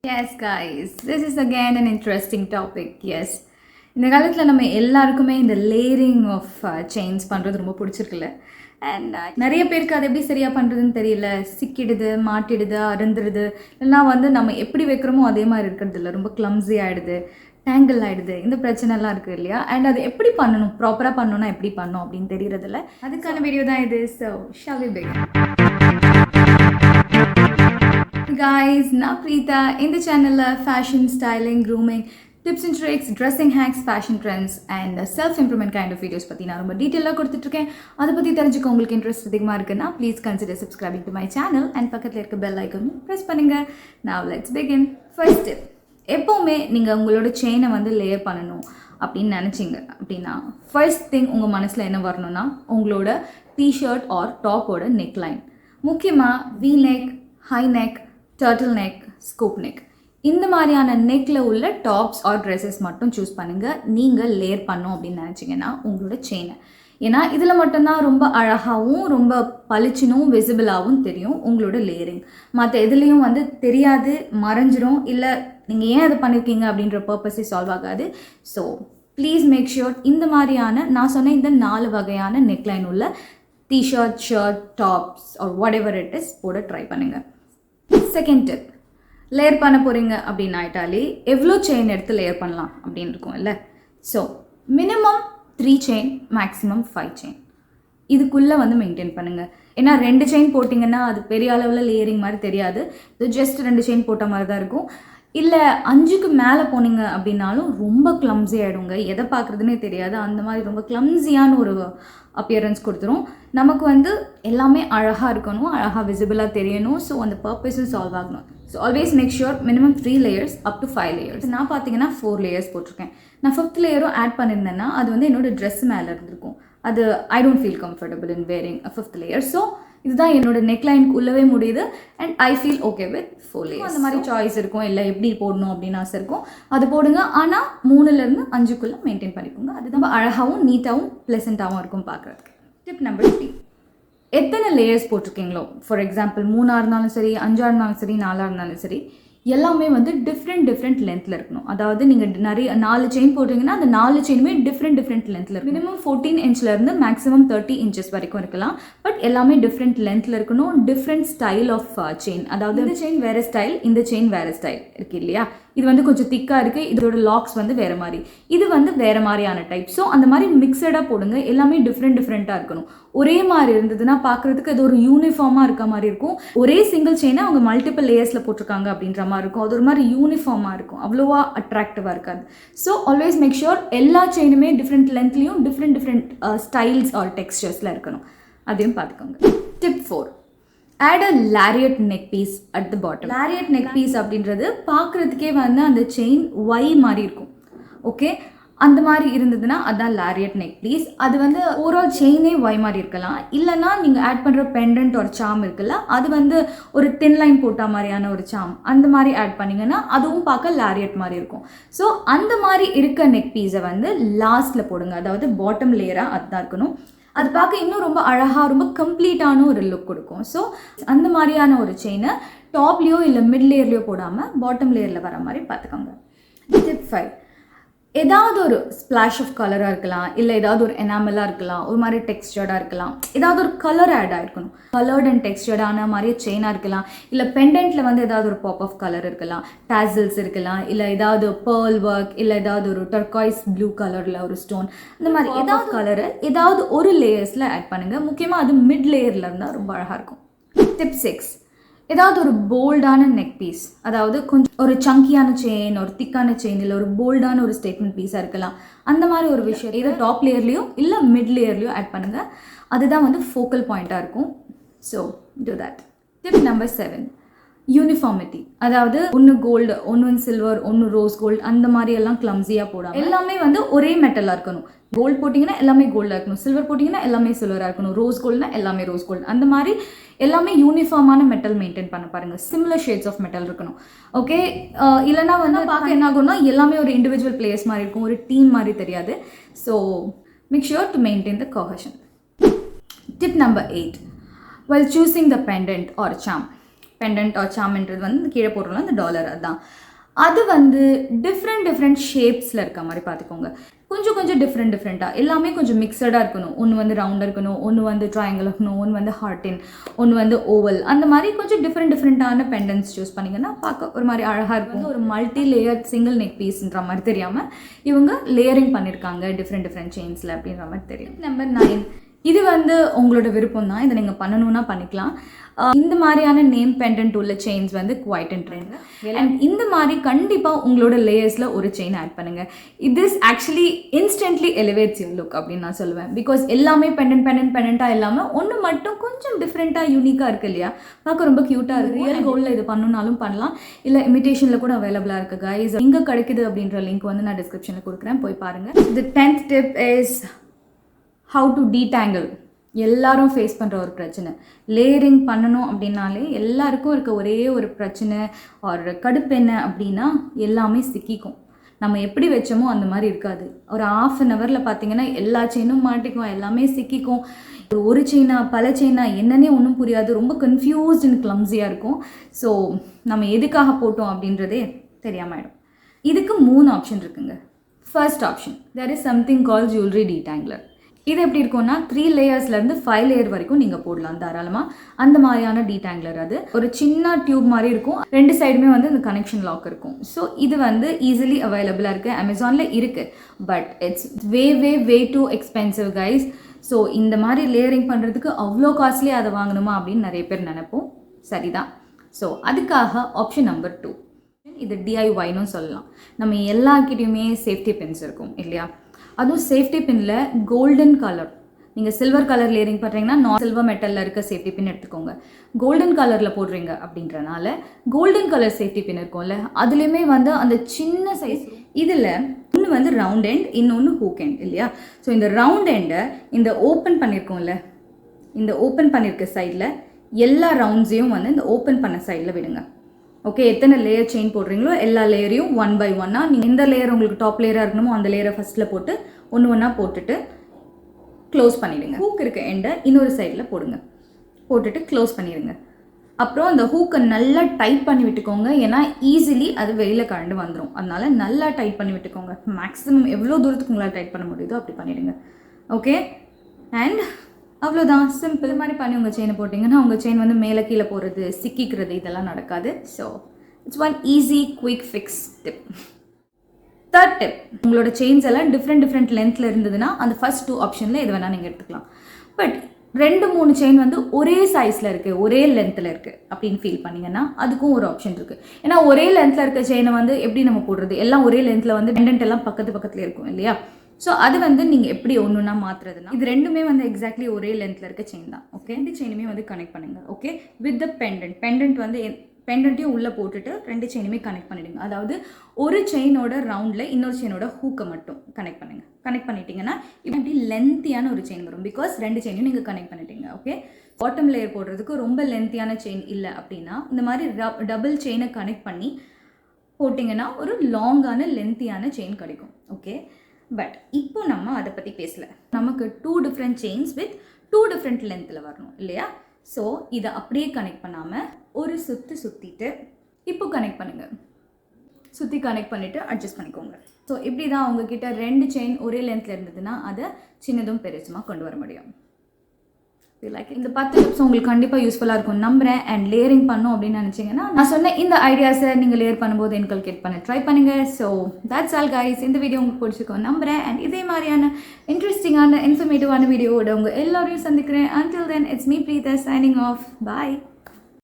Yes guys, this is again an interesting topic. Yes. இந்த காலத்தில் நம்ம எல்லாருக்குமே இந்த லேயரிங் ஆஃப் செயின்ஸ் பண்ணுறது ரொம்ப பிடிச்சிருக்குல்ல. அண்ட் நிறைய பேருக்கு அது எப்படி சரியாக பண்ணுறதுன்னு தெரியல. சிக்கிடுது, மாட்டிடுது, அருந்துடுது. இல்லைனா நம்ம எப்படி வைக்கிறோமோ அதே மாதிரி இருக்கிறது இல்லை, ரொம்ப கிளம்ஸி ஆகிடுது, டேங்கிள் ஆகிடுது. இந்த பிரச்சனைலாம் இருக்குது இல்லையா. அண்ட் அது எப்படி பண்ணணும், ப்ராப்பராக பண்ணணும்னா எப்படி பண்ணணும் அப்படின்னு தெரியறதில்ல. அதுக்கான வீடியோ தான் இது. So shall we begin? Guys, நான் Preetha. இந்த சேனலில் fashion, styling, grooming, tips and tricks, dressing hacks, fashion trends and self improvement kind of videos பற்றி நான் ரொம்ப டீட்டெயிலாக கொடுத்துட்ருக்கேன். அதை பற்றி தெரிஞ்சுக்க உங்களுக்கு இன்ட்ரெஸ்ட் அதிகமாக இருக்குன்னா please consider subscribing to my channel and பக்கத்தில் இருக்க பெல் ஐக்கனும் ப்ரெஸ் பண்ணுங்கள். Now let's begin. First tip, எப்போவுமே நீங்கள் உங்களோட செயினை லேயர் பண்ணணும் அப்படின்னு நினச்சிங்க அப்படின்னா ஃபர்ஸ்ட் திங் உங்கள் மனசில் என்ன வரணும்னா உங்களோட டிஷர்ட் ஆர் டாப்போட நெக் லைன். முக்கியமாக V neck, high neck, turtle neck, scoop neck, இந்த மாதிரியான நெக்கில் உள்ள டாப்ஸ் ஆர் ட்ரெஸ்ஸஸ் மட்டும் சூஸ் பண்ணுங்கள் நீங்கள் லேயர் பண்ணோம் அப்படின்னு நினச்சிங்கன்னா உங்களோட செயினை. ஏன்னா இதில் மட்டும்தான் ரொம்ப அழகாகவும் ரொம்ப பளிச்சினும் விசிபிளாகவும் தெரியும் உங்களோட லேயரிங். மற்ற எதுலேயும் தெரியாது, மறைஞ்சிரும், இல்லை நீங்கள் ஏன் அதை பண்ணியிருக்கீங்க அப்படின்ற பர்பஸே சால்வ் ஆகாது. ஸோ ப்ளீஸ் மேக் ஷுர் இந்த மாதிரியான நான் சொன்ன இந்த 4 வகையான நெக்லைன் உள்ள T-shirt, shirt, tops or whatever it is போட ட்ரை பண்ணுங்கள். செகண்ட் டிப், லேயர் பண்ண போகிறீங்க அப்படின்னு ஆகிட்டாலே எவ்வளோ செயின் எடுத்து லேயர் பண்ணலாம் அப்படின்னு இருக்கும் இல்லை. So minimum 3 chain, maximum 5 chain இதுக்குள்ளே மெயின்டைன் பண்ணுங்கள். ஏன்னா 2 செயின் போட்டிங்கன்னா அது பெரிய அளவில் லேயரிங் மாதிரி தெரியாது, இது ஜஸ்ட் 2 செயின் போட்ட மாதிரி தான் இருக்கும். இல்லை 5க்கு மேலே போனீங்க அப்படின்னாலும் ரொம்ப கிளம்ஸி ஆகிடுங்க, எதை பார்க்குறதுனே தெரியாது, அந்த மாதிரி ரொம்ப கிளம்ஸியான ஒரு அப்பியரன்ஸ் கொடுத்துரும். நமக்கு எல்லாமே அழகாக இருக்கணும், அழகாக விசிபிளாக தெரியணும். ஸோ அந்த பர்பஸும் சால்வ் ஆகணும். So always make sure minimum 3 layers up to 5 layers. நான் பார்த்தீங்கன்னா 4 லேயர்ஸ் போட்டிருக்கேன். நான் 5th லேயரும் ஆட் பண்ணியிருந்தேன்னா அது என்னோடய ட்ரெஸ் மேலே இருந்திருக்கும். அது I don't feel comfortable in wearing 5th layer. So இதுதான் என்னோட நெக்லைனுக்கு உள்ளவே முடியுது and I feel okay with 4 layers. அந்த மாதிரி சாய்ஸ் இருக்கும், இல்லை எப்படி போடணும் அப்படின்னு ஆசை இருக்கும், அது போடுங்க. ஆனால் 3லேருந்து 5க்குள்ளே மெயின்டைன் பண்ணிக்கோங்க. அதுதான் அழகாகவும் நீட்டாகவும் ப்ளசண்ட்டாகவும் இருக்கும் பார்க்குறதுக்கு. டிப் நம்பர் 3, எத்தனை லேயர்ஸ் போட்டிருக்கீங்களோ, ஃபார் எக்ஸாம்பிள் 3ஆக இருந்தாலும் சரி, 5ஆக இருந்தாலும் சரி, 4ஆக இருந்தாலும் சரி, எல்லாமே டிஃப்ரெண்ட் லென்த்தில் இருக்கணும். அதாவது நீங்கள் நிறைய 4 செயின் போட்டிங்கன்னா அந்த 4 செயினுமே டிஃப்ரெண்ட் லென்த்தில் இருக்கும். மினிமம் 14 இன்ச்லேருந்து மேக்ஸிமம் 30 இன்ச்சஸ் வரைக்கும் இருக்கலாம். பட் எல்லாமே டிஃப்ரெண்ட் லென்த்தில் இருக்கணும். டிஃப்ரெண்ட் ஸ்டைல் ஆஃப் செயின், அதாவது இந்த செயின் வேறு ஸ்டைல், இந்த செயின் வேறு ஸ்டைல் இருக்குது இல்லையா. இது கொஞ்சம் திக்காக இருக்குது, இதோட லாக்ஸ் வேறு மாதிரி, இது வேறு மாதிரியான டைப். ஸோ அந்த மாதிரி மிக்சடாக போடுங்க. எல்லாமே டிஃப்ரெண்ட்டாக இருக்கணும். ஒரே மாதிரி இருந்ததுன்னா பார்க்குறதுக்கு அது ஒரு யூனிஃபார்மாக இருக்க மாதிரி இருக்கும். ஒரே சிங்கிள் செயினை அவங்க மல்டிபிள் லேயர்ஸில் போட்டிருக்காங்க அப்படின்ற மாதிரி இருக்கும். அது ஒரு மாதிரி யூனிஃபார்மாக இருக்கும், அவ்வளோவா அட்ராக்டிவாக இருக்காது. ஸோ ஆல்வேஸ் மேக் ஷுர் எல்லா செயினுமே டிஃப்ரெண்ட் லென்த்லேயும் டிஃப்ரெண்ட் ஸ்டைல்ஸ் ஆர் டெக்ஸ்டர்ஸில் இருக்கணும். அதையும் பார்த்துக்கோங்க. Tip 4, add a lariat neck piece at the bottom. Lariat neck piece அப்படின்றது பார்க்குறதுக்கே அந்த செயின் ஒய் மாதிரி இருக்கும். ஓகே, அந்த மாதிரி இருந்ததுன்னா அதுதான் லாரியட் நெக் பீஸ். அது ஓவரால் செயினே ஒய் மாதிரி இருக்கலாம். இல்லைனா நீங்கள் ஆட் பண்ணுற பெண்டன்ட் ஒரு சாம் இருக்குல்ல, அது ஒரு தின் லைன் போட்ட மாதிரியான ஒரு சாம், அந்த மாதிரி ஆட் பண்ணிங்கன்னா அதுவும் பார்க்க லாரியட் மாதிரி இருக்கும். ஸோ அந்த மாதிரி இருக்க நெக் பீஸை லாஸ்ட்டில் போடுங்க. அதாவது பாட்டம் லேயராக அதுதான் இருக்கணும். அது பார்க்க இன்னும் ரொம்ப அழகாக, ரொம்ப கம்ப்ளீட்டான ஒரு லுக் கொடுக்கும். ஸோ அந்த மாதிரியான ஒரு செயினை டாப்லேயோ இல்லை மிட் லேயர்லேயோ போடாமல் பாட்டம் லேயரில் வர மாதிரி பார்த்துக்கோங்க. டிப் 5, ஏதாவது ஒரு ஸ்ப்ளாஷ் ஆஃப் கலராக இருக்கலாம், இல்லை ஏதாவது ஒரு எனாமலாக இருக்கலாம், ஒரு மாதிரி டெக்ஸ்டர்டாக இருக்கலாம், ஏதாவது ஒரு கலர் ஆட் ஆகிருக்கணும். கலர்ட் அண்ட் டெக்ஸ்டர்டான மாதிரியே செயினாக இருக்கலாம், இல்லை பெண்டன்ட்டில் ஏதாவது ஒரு பாப் ஆஃப் கலர் இருக்கலாம், டாசல்ஸ் இருக்கலாம், இல்லை ஏதாவது பேர்ல் ஒர்க், இல்லை ஏதாவது ஒரு டர்காய்ஸ் ப்ளூ கலரில் ஒரு ஸ்டோன், இந்த மாதிரி ஏதாவது கலரை ஏதாவது ஒரு லேயர்ஸில் ஆட் பண்ணுங்கள். முக்கியமாக அது மிட் லேயரில் இருந்தால் ரொம்ப அழகாக இருக்கும். டிப் 6, ஏதாவது ஒரு போல்டான நெக் பீஸ், அதாவது கொஞ்சம் ஒரு சங்கியான செயின், ஒரு திக்கான செயின், இல்லை ஒரு போல்டான ஒரு ஸ்டேட்மெண்ட் பீஸாக இருக்கலாம். அந்த மாதிரி ஒரு விஷயம் இதை டாப் லேயர்லேயோ இல்லை மிட் லேயர்லேயோ ஆட் பண்ணுங்கள். அதுதான் ஃபோக்கல் பாயிண்ட்டாக இருக்கும். So do that. Tip number 7, uniformity. அதாவது ஒன்று கோல்டு, ஒன்று சில்வர், ஒன்று ரோஸ் கோல்டு, அந்த மாதிரி எல்லாம் கிளம்ஸியாக போடாமல் எல்லாமே ஒரே மெட்டலாக இருக்கணும். கோல்டு போட்டிங்கன்னா எல்லாமே கோல்டாக இருக்கணும், சில்வர் போட்டிங்கன்னா எல்லாமே சில்வராக இருக்கணும், ரோஸ் கோல்டுனா எல்லாமே ரோஸ் கோல்டு, அந்த மாதிரி எல்லாமே யூனிஃபார்மான மெட்டல் மெயின்டைன் பண்ண பாருங்கள். சிமிலர் ஷேட்ஸ் ஆஃப் மெட்டல் இருக்கணும். ஓகே, இல்லைனா பார்க்க என்ன ஆகும்னா எல்லாமே ஒரு இண்டிவிஜுவல் பிளேயர்ஸ் மாதிரி இருக்கும், ஒரு டீம் மாதிரி தெரியாது. So make sure to maintain the cohesion. Tip number 8, while choosing the pendant or charm, pendant or சாம்ன்றது வந்து கீழே போடுறோம்ல அந்த டாலர் அதுதான். அது வந்து டிஃப்ரெண்ட் ஷேப்ஸில் இருக்க மாதிரி பார்த்துக்கோங்க. கொஞ்சம் டிஃப்ரெண்ட்டாக எல்லாமே கொஞ்சம் மிக்சடாக இருக்கணும். ஒன்று வந்து ரவுண்டாக இருக்கணும், ஒன்று வந்து ட்ரையாங்கிள் இருக்கணும், ஒன்று வந்து ஹார்டின், ஒன்று வந்து ஓவல், அந்த மாதிரி கொஞ்சம் டிஃப்ரெண்ட்டான பெண்டன்ஸ் சூஸ் பண்ணிங்கன்னா பார்க்க ஒரு மாதிரி அழகாக இருக்கும். ஒரு மல்டி லேயர் சிங்கிள் நெக் பீஸ்ன்ற மாதிரி தெரியாமல் இவங்க லேயரிங் பண்ணியிருக்காங்க டிஃப்ரெண்ட் செயின்ஸில் அப்படின்ற மாதிரி தெரியும். நம்பர் 9, இது வந்து உங்களோட விருப்பம் தான். இதை நீங்கள் பண்ணணுன்னா பண்ணிக்கலாம். இந்த மாதிரியான நேம் பெண்டன்ட் உள்ள செயின்ஸ் வந்து குவைட் அண்ட் ட்ரெண்ட். அண்ட் இந்த மாதிரி கண்டிப்பாக உங்களோட லேயர்ஸில் ஒரு செயின் ஆட் பண்ணுங்கள். This actually instantly elevates your look அப்படின்னு நான் சொல்லுவேன். பிகாஸ் எல்லாமே பெண்டன்ட்டாக இல்லாமல் ஒன்று மட்டும் கொஞ்சம் டிஃப்ரெண்ட்டாக யூனிக்காக இருக்குது இல்லையா, பார்க்க ரொம்ப க்யூட்டாக இருக்குது. ரியல் கோல்டில் இது பண்ணணுன்னாலும் பண்ணலாம், இல்லை இமிடேஷனில் கூட அவைலபிளாக இருக்குது கைஸ். எங்கே கிடைக்குது அப்படின்ற லிங்க் வந்து நான் டிஸ்கிரிப்ஷனில் கொடுக்குறேன், போய் பாருங்கள். The 10th tip is how to detangle. எல்லாரும் ஃபேஸ் பண்ணுற ஒரு பிரச்சனை, லேயரிங் பண்ணணும் அப்படின்னாலே எல்லாருக்கும் இருக்க ஒரே ஒரு பிரச்சனை ஒரு கடுப்பு என்ன அப்படின்னா எல்லாமே சிக்கிக்கும். நம்ம எப்படி வச்சோமோ அந்த மாதிரி இருக்காது. ஒரு 1/2 ஹவரில் பார்த்தீங்கன்னா எல்லா செயினும் மாட்டிக்கும், எல்லாமே சிக்கிக்கும். ஒரு செயினா பல செயினா என்னன்னே ஒன்றும் புரியாது, ரொம்ப கன்ஃபியூஸ்ட் அண்ட் கிளம்ஸியாக இருக்கும். ஸோ நம்ம எதுக்காக போட்டோம் அப்படின்றதே தெரியாமல் ஆகிடும். இதுக்கு 3 ஆப்ஷன் இருக்குங்க. First option, there is something call jewellery detangler. இது எப்படி இருக்கும்னா 3 லேயர்ஸ்லேருந்து 5 லேயர் வரைக்கும் நீங்கள் போடலாம் தாராளமாக. அந்த மாதிரியான டீடாங்கிளர். அது ஒரு சின்ன டியூப் மாதிரி இருக்கும், 2 சைடுமே வந்து இந்த கனெக்ஷன் லாக் இருக்கும். ஸோ இது வந்து ஈஸிலி அவைலபிளாக இருக்குது, அமேசானில் இருக்குது. But it's way two expensive guys. So இந்த மாதிரி லேயரிங் பண்ணுறதுக்கு அவ்வளோ காஸ்ட்லி அதை வாங்கணுமா அப்படின்னு நிறைய பேர் நினைப்போம். சரிதான். ஸோ அதுக்காக ஆப்ஷன் நம்பர் 2, இது டிஐஒய்னு சொல்லலாம். நம்ம எல்லாருக்கிட்டையுமே சேஃப்டி பின்ஸ் இருக்கும் இல்லையா, அதுவும் சேஃப்டி பின்னில் கோல்டன் கலர். நீங்கள் சில்வர் கலர் லேயரிங் பண்ணுறீங்கன்னா சில்வர் மெட்டலில் இருக்க சேஃப்டி பின் எடுத்துக்கோங்க. கோல்டன் கலரில் போடுறீங்க அப்படின்றனால கோல்டன் கலர் சேஃப்டி பின் இருக்கும்ல, அதுலேயுமே வந்து அந்த சின்ன சைஸ். இதில் ஒன்று வந்து ரவுண்ட் எண்ட், இன்னொன்று ஹூக் எண்ட் இல்லையா. ஸோ இந்த ரவுண்ட் எண்டை இந்த ஓப்பன் பண்ணியிருக்கோம்ல, இந்த ஓப்பன் பண்ணியிருக்க சைடில் எல்லா ரவுண்ட்ஸையும் வந்து இந்த ஓப்பன் பண்ண சைடில் விடுங்க. ஓகே, எத்தனை லேயர் செயின் போடுறீங்களோ எல்லா லேயரையும் 1 by 1 நீங்கள் எந்த லேயர் உங்களுக்கு டாப் லேயராக இருக்கணுமோ அந்த லேயரை ஃபஸ்ட்டில் போட்டு ஒன்று போட்டுட்டு க்ளோஸ் பண்ணிவிடுங்க. ஹூக் இருக்க எண்டை இன்னொரு சைடில் போட்டுட்டு க்ளோஸ் பண்ணிடுங்க. அப்புறம் அந்த ஹூக்கை நல்லா டைட் பண்ணி விட்டுக்கோங்க, ஏன்னா ஈஸிலி அது வெளியில் கழண்டு வந்துடும். அதனால நல்லா டைட் பண்ணி விட்டுக்கோங்க. மேக்ஸிமம் எவ்வளோ தூரத்துக்கு உங்களால் டைட் பண்ண முடியுதோ அப்படி பண்ணிவிடுங்க. ஓகே, அண்ட் அவ்வளோதான், சிம்பிள். மாதிரி பண்ணி உங்கள் செயினை போட்டிங்கன்னா உங்கள் செயின் வந்து மேலே கீழே போகிறது, சிக்கிக்கிறது இதெல்லாம் நடக்காது. So it's one easy quick fix tip. Third tip, உங்களோட செயின்ஸ் எல்லாம் டிஃப்ரெண்ட் லென்த்தில் இருந்ததுன்னா அந்த ஃபர்ஸ்ட் 2 ஆப்ஷனில் எது வேணால் நீங்கள் எடுத்துக்கலாம். பட் 2-3 செயின் வந்து ஒரே சைஸில் இருக்குது, ஒரே லென்த்தில் இருக்குது அப்படின்னு ஃபீல் பண்ணிங்கன்னா அதுக்கும் ஒரு ஆப்ஷன் இருக்குது. ஏன்னா ஒரே லென்த்தில் இருக்க செயினை வந்து எப்படி நம்ம போடுறது, எல்லாம் ஒரே லென்த்தில் வந்து பெண்டன்ட் எல்லாம் பக்கத்தில் இருக்கும் இல்லையா. ஸோ அது வந்து நீங்கள் எப்படி ஒன்றுனா மாற்றுறதுனா, இது ரெண்டுமே வந்து எக்ஸாக்ட்லி ஒரே லென்த்தில் இருக்க செயின் தான். ஓகே, 2 செயினுமே வந்து கனெக்ட் பண்ணுங்கள். ஓகே, வித் த பெண்டன்ட் வந்து பெண்டன்ட்டையும் உள்ளே போட்டுட்டு 2 செயினுமே கனெக்ட் பண்ணிவிடுங்க. அதாவது ஒரு செயினோட ரவுண்டில் இன்னொரு செயினோட ஹூக்கை மட்டும் கனெக்ட் பண்ணுங்கள். கனெக்ட் பண்ணிட்டீங்கன்னா இப்படி லென்த்தியான ஒரு செயின் வரும். பிகாஸ் 2 செயினையும் நீங்கள் கனெக்ட் பண்ணிட்டீங்க. ஓகே, பாட்டம் லேயர் போடுறதுக்கு ரொம்ப லென்த்தியான செயின் இல்லை அப்படின்னா இந்த மாதிரி டபுள் செயினை கனெக்ட் பண்ணி போட்டிங்கன்னா ஒரு லாங்கான லென்த்தியான செயின் கிடைக்கும். ஓகே, பட் இப்போ நம்ம அதை பற்றி பேசலை. நமக்கு 2 different செயின்ஸ் வித் 2 different லென்த்தில் வரணும் இல்லையா. ஸோ இதை அப்படியே கனெக்ட் பண்ணாமல் ஒரு சுற்றிட்டு இப்போ கனெக்ட் பண்ணுங்கள். சுற்றி கனெக்ட் பண்ணிவிட்டு அட்ஜஸ்ட் பண்ணிக்கோங்க. ஸோ இப்படி தான் உங்ககிட்ட 2 செயின் ஒரே லென்த்தில் இருந்ததுன்னா அதை சின்னதும் பெருசுமாக கொண்டு வர முடியும். லைக் இந்த 10 டிப்ஸ் உங்களுக்கு கண்டிப்பாக யூஸ்ஃபுல்லாக இருக்கும் நம்புகிறேன். அண்ட் லேயரிங் பண்ணோம் அப்படின்னு நினச்சிங்கன்னா நான் சொன்ன இந்த ஐடியாஸை நீங்கள் லேயர் பண்ணும்போது இன்கல்கேட் பண்ண ட்ரை பண்ணுங்கள். So that's all guys. இந்த வீடியோ உங்களுக்கு பிடிச்சிருக்கோம் நம்புகிறேன். அண்ட் இதே மாதிரியான இன்ட்ரெஸ்டிங்கான இன்ஃபர்மேட்டிவான வீடியோவோட உங்கள் எல்லோரையும் சந்திக்கிறேன். Until then, it's me Preetha signing off. Bye.